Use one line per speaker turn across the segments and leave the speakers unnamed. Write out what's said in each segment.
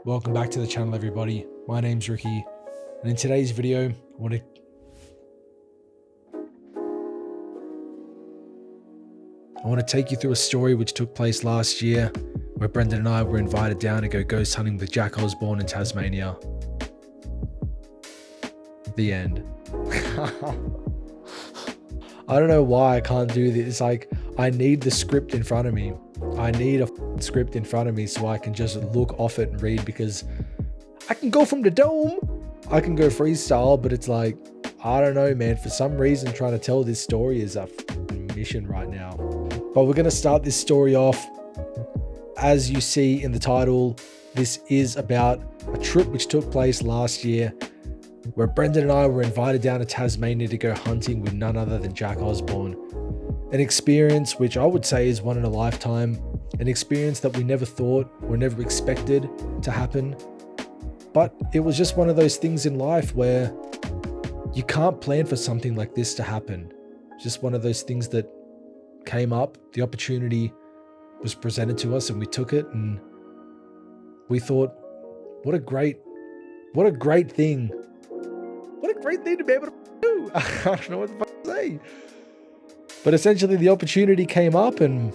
Welcome back to the channel, everybody. My name's Rickie, and in today's video, I want to take you through a story which took place last year, where Brendan and I were invited down to go ghost hunting with Jack Osbourne in Tasmania. The end. I don't know why I can't do this. Like, I need the script in front of me. I need a script in front of me so I can just look off it and read, because I can go from the dome. I can go freestyle, but it's like, I don't know, man. For some reason, trying to tell this story is a mission right now. But we're going to start this story off. As you see in the title, this is about a trip which took place last year, where Brendan and I were invited down to Tasmania to go hunting with none other than Jack Osbourne. An experience which I would say is one in a lifetime, an experience that we never thought or never expected to happen. But it was just one of those things in life where you can't plan for something like this to happen. Just one of those things that came up, the opportunity was presented to us and we took it, and we thought, what a great thing. What a great thing to be able to do. I don't know what the fuck to say. But essentially the opportunity came up and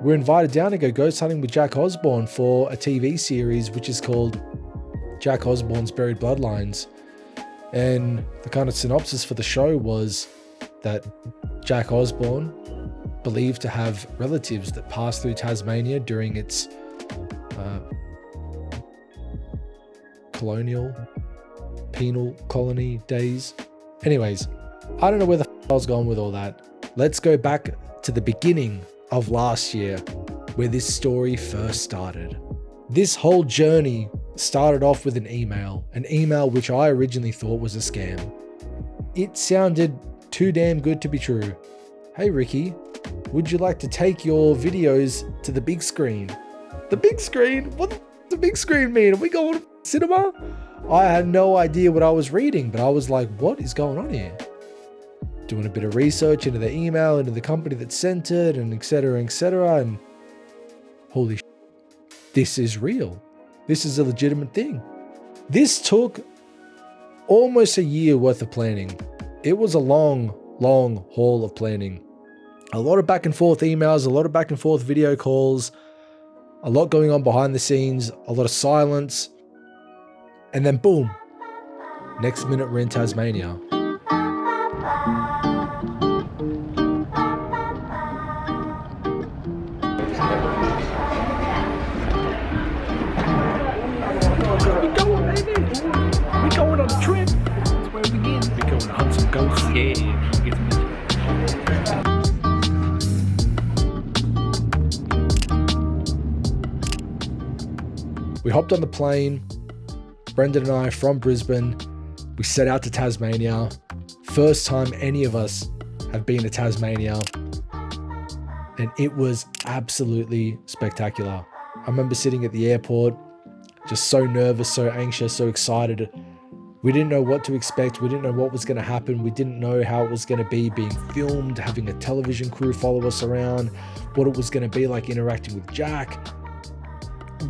we're invited down to go ghost hunting with Jack Osbourne for a TV series which is called Jack Osbourne's Buried Bloodlines. And the kind of synopsis for the show was that Jack Osbourne, believed to have relatives that passed through Tasmania during its penal colony days. Anyways, I don't know where the I was going with all that. Let's go back to the beginning of last year, where this story first started. This whole journey started off with an email which I originally thought was a scam. It sounded too damn good to be true. Hey Rickie, would you like to take your videos to the big screen? The big screen? What the the big screen mean? Are we going to cinema? I had no idea what I was reading, but I was like, what is going on here? Doing a bit of research into the email, into the company that sent it, and etc, and holy shit, this is real. This is a legitimate thing. This took almost a year worth of planning. It was a long haul of planning. A lot of back and forth emails, a lot of back and forth video calls, a lot going on behind the scenes, a lot of silence. And then boom, next minute we're in Tasmania. We going, baby. We going on a trip. That's where we begin. We going to hunt some ghosts. Yeah. We hopped on the plane, Brendan and I from Brisbane. We set out to Tasmania. First time any of us have been to Tasmania. And it was absolutely spectacular. I remember sitting at the airport, just so nervous, so anxious, so excited. We didn't know what to expect. We didn't know what was going to happen. We didn't know how it was going to be being filmed, having a television crew follow us around, what it was going to be like interacting with Jack.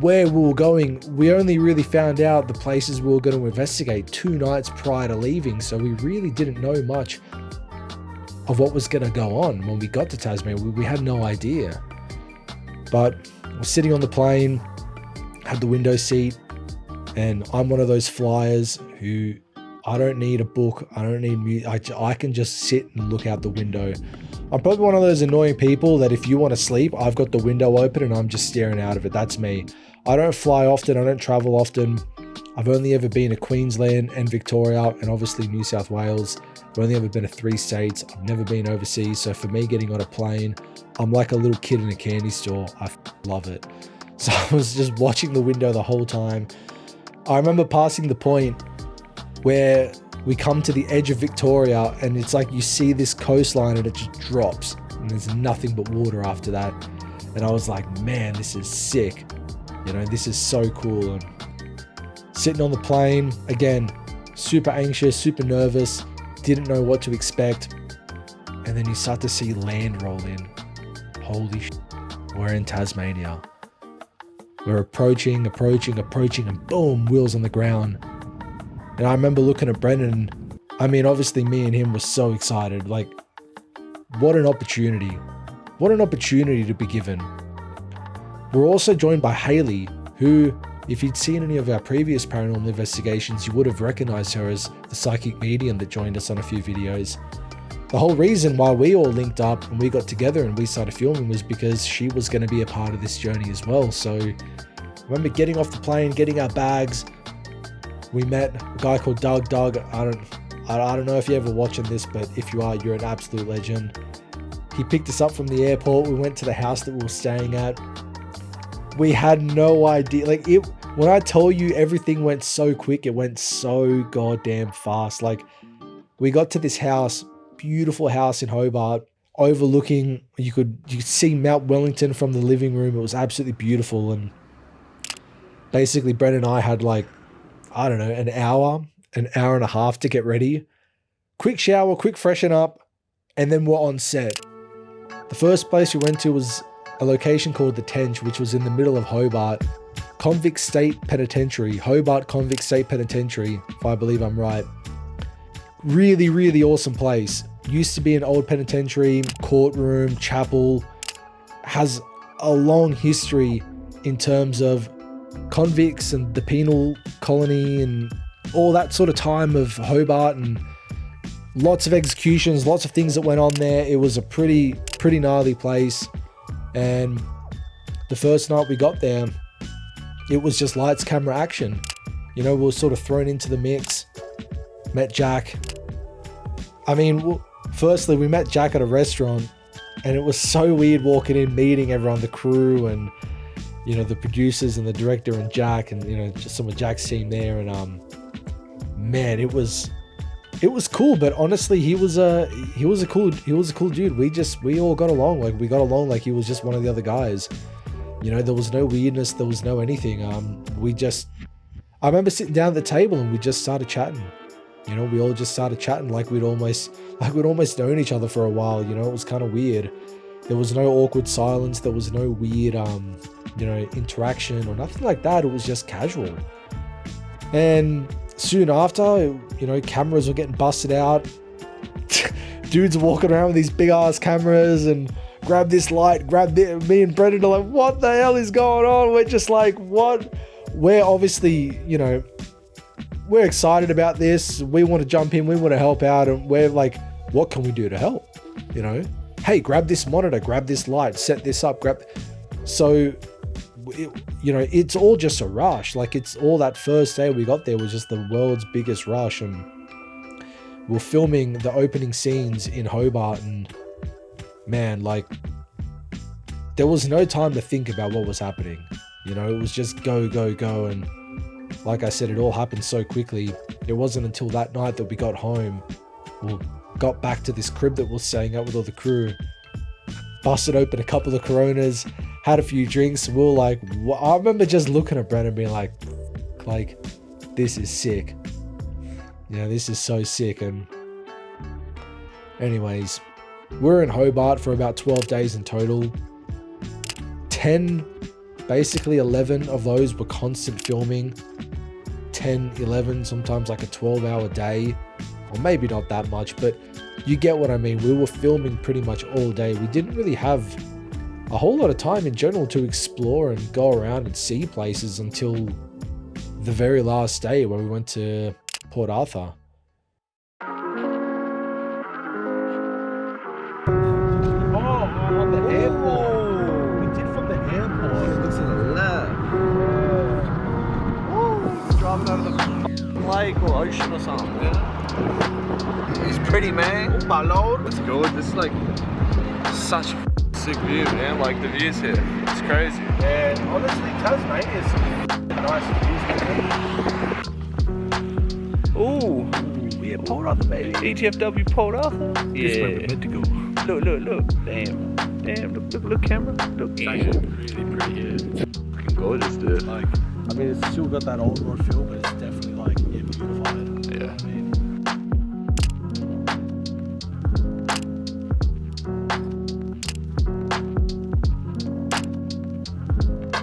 Where we were going, we only really found out the places we were going to investigate 2 nights prior to leaving, so we really didn't know much of what was going to go on when we got to Tasmania. We had no idea. But we're sitting on the plane, had the window seat, and I'm one of those flyers who I don't need a book, I don't need music, I can just sit and look out the window. I'm probably one of those annoying people that if you want to sleep, I've got the window open and I'm just staring out of it. That's me. I don't fly often. I don't travel often. I've only ever been to Queensland and Victoria and obviously New South Wales. I've only ever been to 3 states. I've never been overseas. So for me, getting on a plane, I'm like a little kid in a candy store. I love it. So I was just watching the window the whole time. I remember passing the point where we come to the edge of Victoria and it's like you see this coastline and it just drops and there's nothing but water after that. And I was like, man, this is sick. You know, this is so cool. And sitting on the plane, again, super anxious, super nervous, didn't know what to expect. And then you start to see land roll in. Holy shit, we're in Tasmania. We're approaching, and boom, wheels on the ground. And I remember looking at Brendan. I mean, obviously me and him were so excited. Like, what an opportunity. What an opportunity to be given. We're also joined by Haley, who, if you'd seen any of our previous paranormal investigations, you would have recognized her as the psychic medium that joined us on a few videos. The whole reason why we all linked up and we got together and we started filming was because she was going to be a part of this journey as well. So I remember getting off the plane, getting our bags. We met a guy called Doug. Doug, I don't know if you're ever watching this, but if you are, you're an absolute legend. He picked us up from the airport. We went to the house that we were staying at. We had no idea. Like, when I tell you everything went so quick, it went so goddamn fast. Like, we got to this house, beautiful house in Hobart, overlooking, you could see Mount Wellington from the living room. It was absolutely beautiful. And basically Brendan and I had, like, I don't know, an hour and a half to get ready. Quick shower, quick freshen up, and then we're on set. The first place we went to was a location called the Tench, which was in the middle of Hobart. Convict State Penitentiary, Hobart Convict State Penitentiary, if I believe I'm right. Really, really awesome place. Used to be an old penitentiary, courtroom, chapel. Has a long history in terms of convicts and the penal colony and all that sort of time of Hobart, and lots of executions, lots of things that went on there. It was a pretty gnarly place. And the first night we got there, it was just lights, camera, action. You know, we were sort of thrown into the mix. Met Jack. I mean, firstly, we met Jack at a restaurant, and it was so weird walking in, meeting everyone, the crew, and, you know, the producers and the director and Jack, and, you know, just some of Jack's team there. And man, it was cool. But honestly, he was a cool dude. We all got along. Like, we got along like he was just one of the other guys. You know, there was no weirdness, there was no anything. I remember sitting down at the table and we just started chatting. You know, we all just started chatting like we'd almost known each other for a while. You know, it was kind of weird. There was no awkward silence. There was no weird, you know, interaction or nothing like that. It was just casual. And soon after, you know, cameras were getting busted out. Dudes are walking around with these big ass cameras and grab this light, grab this. Me and Brendan are like, what the hell is going on? We're just like, what? We're obviously, you know, we're excited about this. We want to jump in. We want to help out. And we're like, what can we do to help? You know, hey, grab this monitor, grab this light, set this up, So, you know, it's all just a rush. Like, it's all that first day we got there was just the world's biggest rush. And we're filming the opening scenes in Hobart, and man, like, there was no time to think about what was happening. You know, it was just go, go, go. And like I said, it all happened so quickly. It wasn't until that night that we got home, we got back to this crib that we're staying at with all the crew, busted open a couple of Coronas, had a few drinks. We were like, I remember just looking at Brendan being like, this is sick. You know, this is so sick. And anyways, we're in Hobart for about 12 days in total. 11 of those were constant filming. 10, 11, sometimes like a 12-hour day, or maybe not that much, but you get what I mean. We were filming pretty much all day. We didn't really have a whole lot of time in general to explore and go around and see places until the very last day where we went to Port Arthur.
On the airport. We did from the airport. It looks to the left. Yeah. Driving out of the lake or ocean or something. Yeah. It's pretty, man. Oh my lord. It's good. This is like such a sick view, man. Like, the views here. It's crazy. And honestly, Tasmania is nice views. Ooh. Yeah, Port Arthur, baby. ETFW Port Arthur. Yeah. This is where we're meant to go. Look. Damn. Look, camera. Look. It's actually really pretty, yeah. Fucking gorgeous, dude. Like, I mean, it's still got that old world feel, but it's definitely like, yeah, beautified. Yeah. You know what I mean?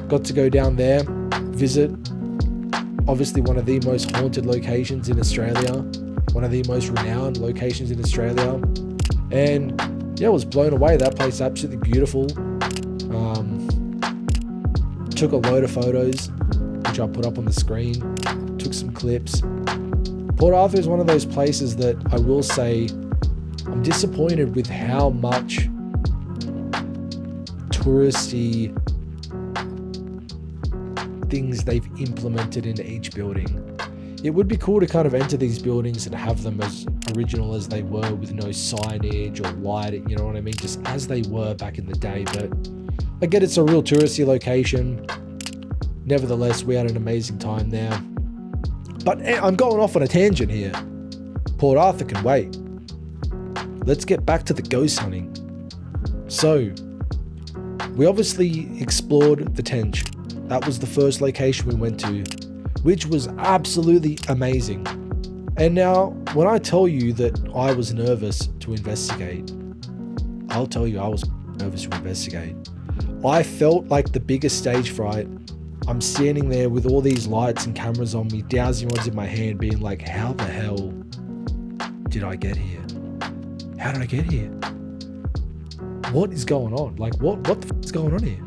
got to go down there, visit obviously one of the most haunted locations in Australia, one of the most renowned locations in Australia, and yeah, I was blown away. That place is absolutely beautiful. Took a load of photos, which I put up on the screen, took some clips. Port Arthur is one of those places that I will say I'm disappointed with how much touristy things they've implemented into each building. It would be cool to kind of enter these buildings and have them as original as they were, with no signage or lighting, you know what I mean, just as they were back in the day. But I get it's a real touristy location. Nevertheless, we had an amazing time there. But I'm going off on a tangent here. Port Arthur can wait. Let's get back to the ghost hunting. So, we obviously explored the Tench. That was the first location we went to, which was absolutely amazing. And now, when I tell you that I was nervous to investigate, I'll tell you I was nervous to investigate. I felt like the biggest stage fright. I'm standing there with all these lights and cameras on me, dowsing rods in my hand, being like, how the hell did I get here? How did I get here? What is going on? Like, what the f is going on here?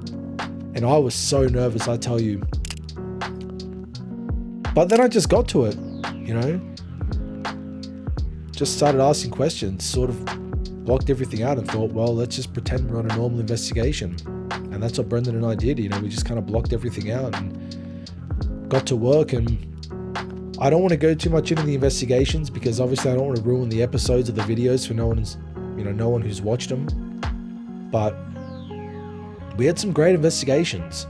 And I was so nervous, I tell you. But then I just got to it, you know? Just started asking questions, sort of blocked everything out and thought, well, let's just pretend we're on a normal investigation. And that's what Brendan and I did, you know, we just kind of blocked everything out and got to work. And I don't want to go too much into the investigations because obviously I don't want to ruin the episodes of the videos for no one who's watched them. But we had some great investigations.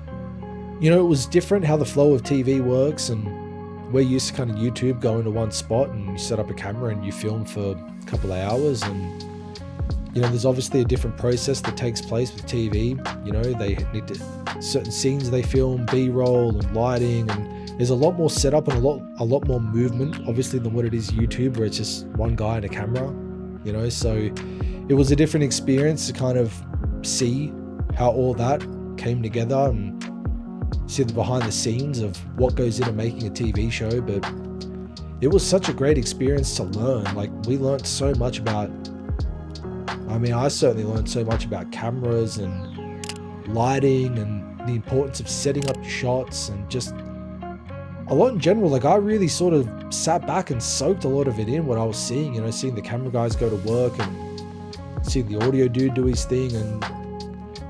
You know, it was different how the flow of TV works, and we're used to kind of YouTube going to one spot and you set up a camera and you film for a couple of hours. And you know, there's obviously a different process that takes place with TV. You know, they need to, certain scenes they film, B-roll and lighting, and there's a lot more setup and a lot more movement, obviously, than what it is YouTube, where it's just one guy and a camera. You know, so it was a different experience to kind of see how all that came together and see the behind the scenes of what goes into making a TV show. But it was such a great experience to learn. Like, we learned so much about, I certainly learned so much about cameras and lighting and the importance of setting up shots and just a lot in general. Like, I really sort of sat back and soaked a lot of it in, what I was seeing, you know, seeing the camera guys go to work and seeing the audio dude do his thing. And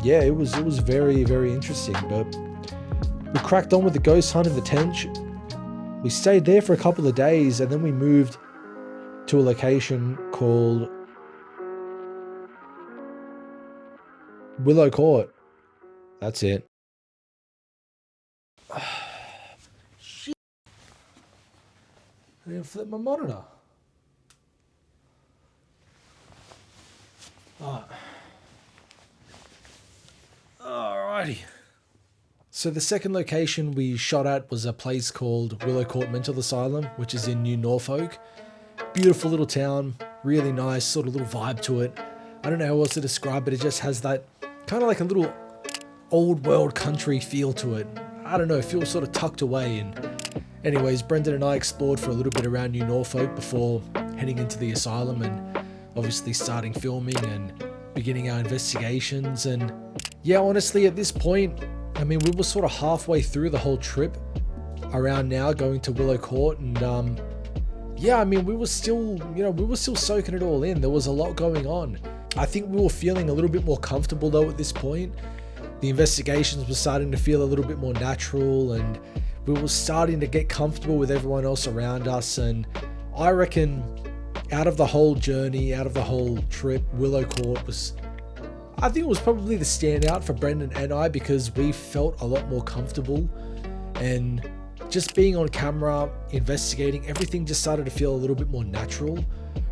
yeah, it was very, very interesting. But we cracked on with the ghost hunt in the Tench. We stayed there for a couple of days and then we moved to a location called Willow Court. That's it. Shit. I didn't flip my monitor. Alrighty. So the second location we shot at was a place called Willow Court Mental Asylum, which is in New Norfolk. Beautiful little town, really nice, sort of little vibe to it. I don't know how else to describe it. It just has that kind of like a little old world country feel to it. I don't know, it feels sort of tucked away. And anyways, Brendan and I explored for a little bit around New Norfolk before heading into the asylum and obviously starting filming and beginning our investigations. And yeah, honestly, at this point, we were sort of halfway through the whole trip around now, going to Willow Court. And yeah, we were still soaking it all in. There was a lot going on. I think we were feeling a little bit more comfortable though at this point. The investigations were starting to feel a little bit more natural and we were starting to get comfortable with everyone else around us. And I reckon out of the whole journey, out of the whole trip, Willow Court was, I think it was probably the standout for Brendan and I, because we felt a lot more comfortable and just being on camera, investigating, everything just started to feel a little bit more natural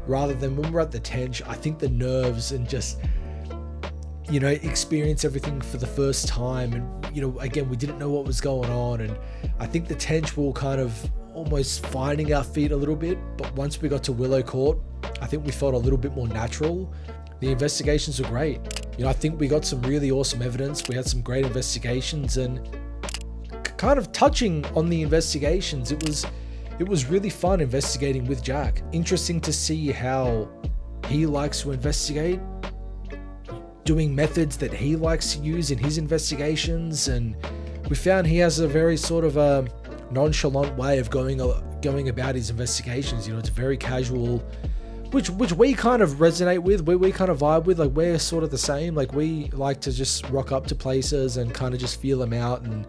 rather than when we're at the Tench. I think the nerves and just, experience everything for the first time. And, again, we didn't know what was going on. And I think the Tench we were kind of almost finding our feet a little bit. But once we got to Willow Court, I think we felt a little bit more natural. The investigations were great. I think we got some really awesome evidence. We had some great investigations and kind of touching on the investigations. It was really fun investigating with Jack. Interesting to see how he likes to investigate, doing methods that he likes to use in his investigations, and we found he has a very sort of a nonchalant way of going about his investigations. You know, it's very casual, which we kind of resonate with, where we kind of vibe with. Like, we're sort of the same. Like, we like to just rock up to places and kind of just feel them out and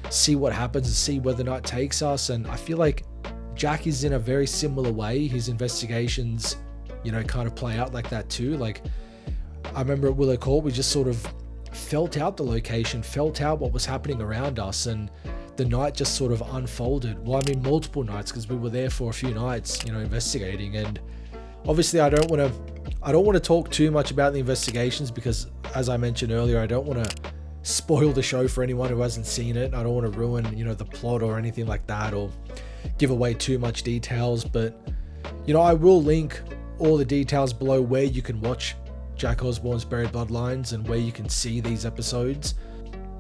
see what happens and see where the night takes us. And I feel like Jack is in a very similar way. His investigations, you know, kind of play out like that too. Like, I remember at Willow Court, we just sort of felt out the location, felt out what was happening around us, and the night just sort of unfolded. Well, I mean, multiple nights, because we were there for a few nights, you know, investigating. And obviously I don't want to talk too much about the investigations, because as I mentioned earlier, I don't want to spoil the show for anyone who hasn't seen it. I don't want to ruin, you know, the plot or anything like that, or give away too much details. But, you know, I will link all the details below where you can watch Jack Osbourne's Buried Bloodlines and where you can see these episodes.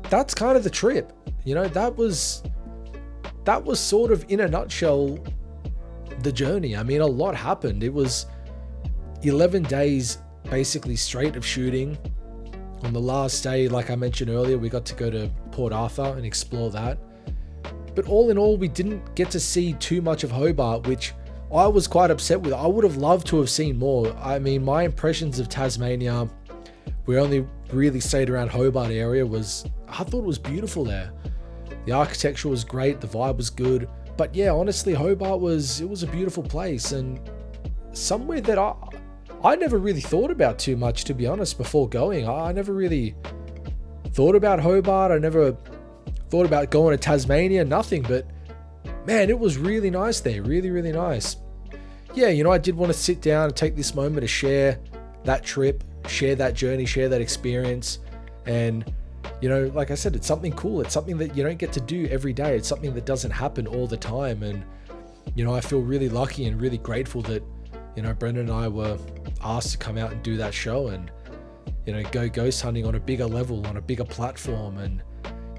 That's kind of the trip, you know. That was sort of, in a nutshell, the journey. I mean, a lot happened. It was 11 days basically straight of shooting. On the last day, like I mentioned earlier, we got to go to Port Arthur and explore that. But all in all, we didn't get to see too much of Hobart, which I was quite upset with. I would have loved to have seen more. I mean, my impressions of Tasmania, we only really stayed around Hobart area, I thought it was beautiful there. The architecture was great, the vibe was good. But yeah, honestly, Hobart was a beautiful place, and somewhere that I never really thought about too much, to be honest, before going. I never really thought about Hobart. I never thought about going to Tasmania, nothing. But man, it was really nice there. Really, really nice. Yeah, you know, I did want to sit down and take this moment to share that trip, share that journey, share that experience. And, you know, like I said, it's something cool. It's something that you don't get to do every day. It's something that doesn't happen all the time. And, you know, I feel really lucky and really grateful that, you know, Brendan and I were asked to come out and do that show and, you know, go ghost hunting on a bigger level, on a bigger platform. And,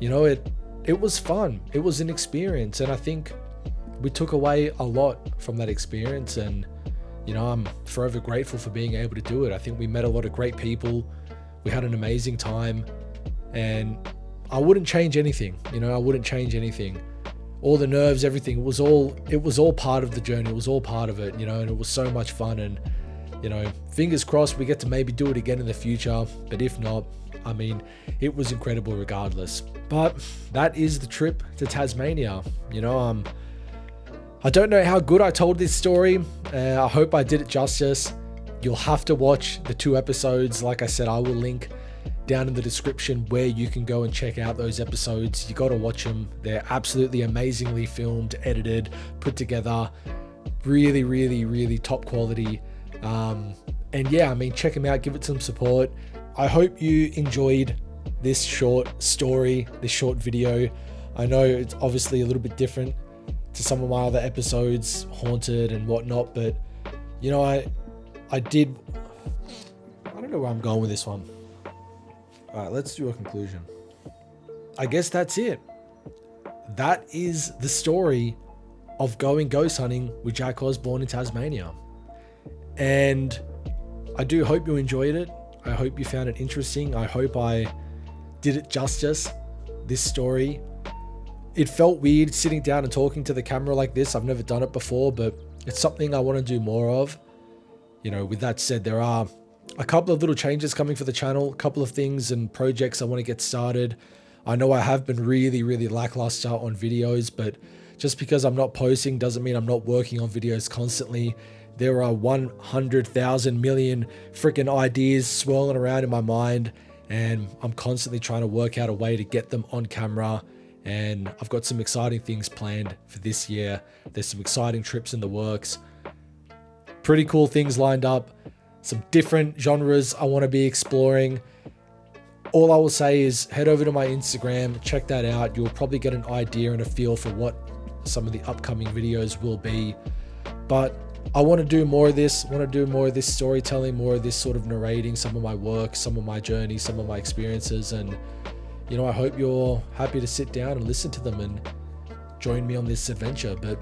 you know, it was fun. It was an experience. And I think we took away a lot from that experience. And, you know, I'm forever grateful for being able to do it. I think we met a lot of great people. We had an amazing time. And I wouldn't change anything. You know, I wouldn't change anything. All the nerves, everything, it was all part of the journey. It was all part of it, you know, and it was so much fun. And, you know, fingers crossed we get to maybe do it again in the future. But if not, I mean, it was incredible regardless. But that is the trip to Tasmania. You know, I don't know how good I told this story. I hope I did it justice. You'll have to watch the 2 episodes. Like I said, I will link down in the description where you can go and check out those episodes. You got to watch them. They're absolutely amazingly filmed, edited, put together. Really, really, really top quality. And yeah, I mean, check them out, give it some support. I hope you enjoyed this short story, this short video. I know it's obviously a little bit different to some of my other episodes, haunted and whatnot, but you know, I don't know where I'm going with this one. All right, let's do a conclusion. I guess that's it. That is the story of going ghost hunting with Jack Osbourne in Tasmania. And I do hope you enjoyed it. I hope you found it interesting. I hope I did it justice, this story. It felt weird sitting down and talking to the camera like this. I've never done it before, but it's something I want to do more of. You know, with that said, there are a couple of little changes coming for the channel, a couple of things and projects I want to get started. I know I have been really, really lackluster on videos, but just because I'm not posting doesn't mean I'm not working on videos constantly. There are 100,000 million freaking ideas swirling around in my mind, and I'm constantly trying to work out a way to get them on camera. And I've got some exciting things planned for this year. There's some exciting trips in the works. Pretty cool things lined up. Some different genres I want to be exploring. All I will say is head over to my Instagram, check that out. You'll probably get an idea and a feel for what some of the upcoming videos will be. But I want to do more of this. I want to do more of this storytelling, more of this sort of narrating some of my work, some of my journey, some of my experiences. And, you know, I hope you're happy to sit down and listen to them and join me on this adventure. But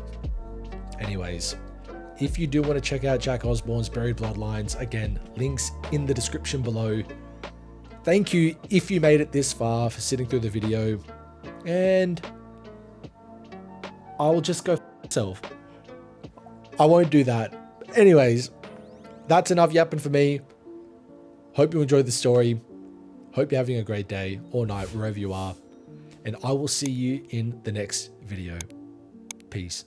anyways, if you do want to check out Jack Osbourne's Buried Bloodlines, again, links in the description below. Thank you if you made it this far for sitting through the video, and I'll just go myself. I won't do that. Anyways, that's enough yapping for me. Hope you enjoyed the story. Hope you're having a great day or night wherever you are, and I will see you in the next video. Peace.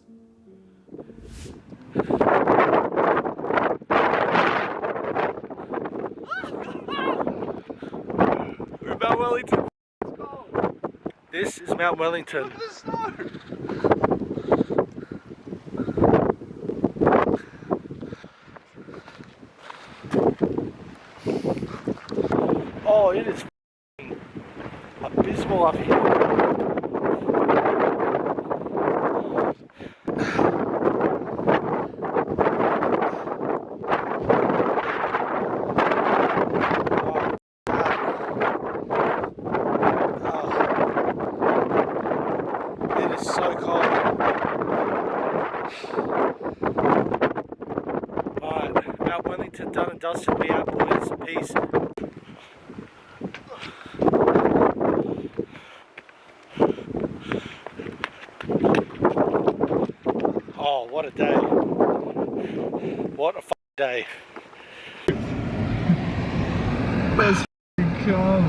We're Mount Wellington. This is Mount Wellington. Look at the snow. Oh, it is abysmal up here. It is so cold. Alright, Mount Wellington done and dusted. We out, boys. Peace. Oh, what a day. What a day.
Let's go.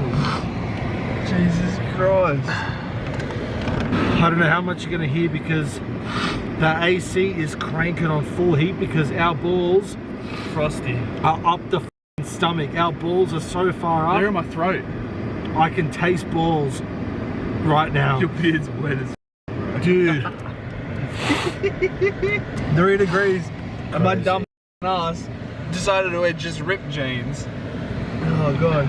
Jesus Christ.
I don't know how much you're going to hear because the AC is cranking on full heat because our balls
Frosty.
are up the stomach. Our balls are so far
They're in
up,
my throat.
I can taste balls right now.
Your beard's wet as
Dude.
3 degrees. And my
Crazy.
dumb ass decided to wear just ripped jeans. Oh god.